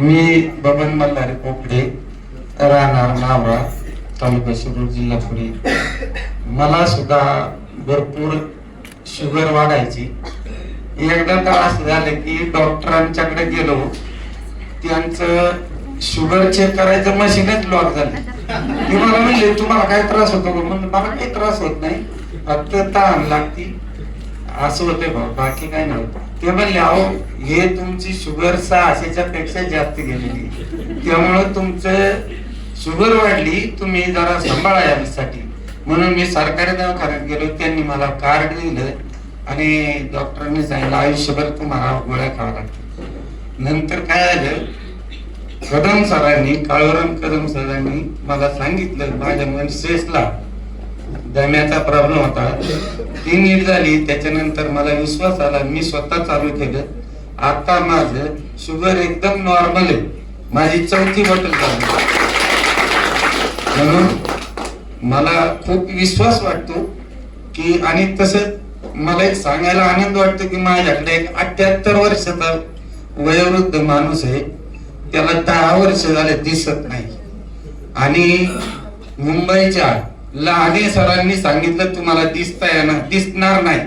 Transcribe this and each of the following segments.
मी बबन मल्हारी पोपडे, राहणार नावळा, तालुका शिरूर, जिल्हा पुणे. मला सुद्धा भरपूर शुगर वाढायची. एकदा तर असं झालं की डॉक्टरांच्याकडे गेलो, त्यांचं शुगर चेक करायचं मशीनच ब्लॉक झालं. ते मला म्हणले तुम्हाला काय त्रास होतो का? म्हणलं मला काही त्रास होत नाही, फक्त तहान लागती असं होते भाऊ, बाकी काय नाही. ते म्हणले अहो हे तुमची शुगर 600च्या पेक्षा जास्त गेलेली, त्यामुळं तुमचं शुगर वाढली, तुम्ही जरा सांभाळा यासाठी. म्हणून मी सरकारी दवाखान्यात गेलो, त्यांनी मला कार्ड दिलं आणि डॉक्टरांनी सांगितलं आयुष्यभर तुम्हाला गोळ्या खावा लागतील. नंतर काय झालं, कदम सरांनी, काळूराम कदम सरांनी मला सांगितलं माझ्या मनसेसला दम्याचा प्रॉब्लेम होता, ती नीट झाली. त्याच्यानंतर मला विश्वास आला, मी स्वतः चालू केलं. आता माझं शुगर एकदम नॉर्मल आहे, माझी 4थी बॉटल झाली. म्हणून मला खूप विश्वास वाटतो की, आणि तसंच मला एक सांगायला आनंद वाटतो की माझ्याकडे एक 78 वर्षाचा वयोवृद्ध माणूस आहे, त्याला 10 वर्ष झाले दिसत नाही. आणि मुंबईच्या लहाने सरांनी सांगितलं तुम्हाला दिसणार नाही.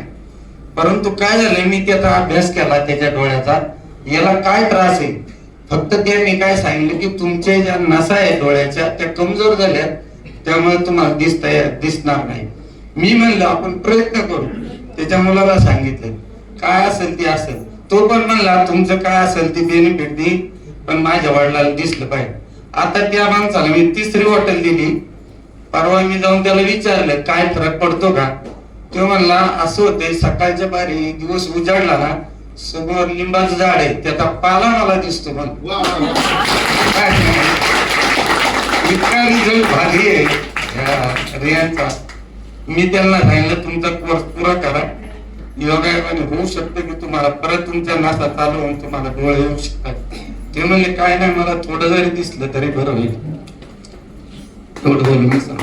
परंतु काय झालं, मी त्याचा अभ्यास केला, त्याच्या डोळ्याचा याला काय त्रास आहे. फक्त त्यांनी काय सांगितलं की तुमच्या ज्या नसा आहे डोळ्याच्या त्या कमजोर झाल्या, त्यामुळे तुम्हाला दिसणार नाही. मी म्हणलं आपण प्रयत्न करू. त्याच्या मुलाला सांगितलं काय असेल ते असेल. तो पण म्हणला तुमचं काय असेल ते बेनिफिट दे, पण माझ्या वडिलांना दिसलं पाहिजे. आता त्या माणसाला मी 3री बॉटल दिली. परवा मी जाऊन त्याला विचारलं काय फरक पडतो का? तो म्हणला असं होते, सकाळच्या पारी दिवस उजाडला ना, समोर लिंबाचं झाड आहे, त्याचा पाला मला दिसतो. इतका रिझल्ट भारी आहे रियांचा. मी त्यांना सांगितलं तुमचा कोर्स पुरा करा, योगायोगाने होऊ शकतं की तुम्हाला परत तुमच्या नासा चालू होऊन तुम्हाला डोळे येऊ शकतात. ते म्हणले काय नाही, मला थोडं जरी दिसलं तरी बरं होईल. थोडं बोलून मी सांग.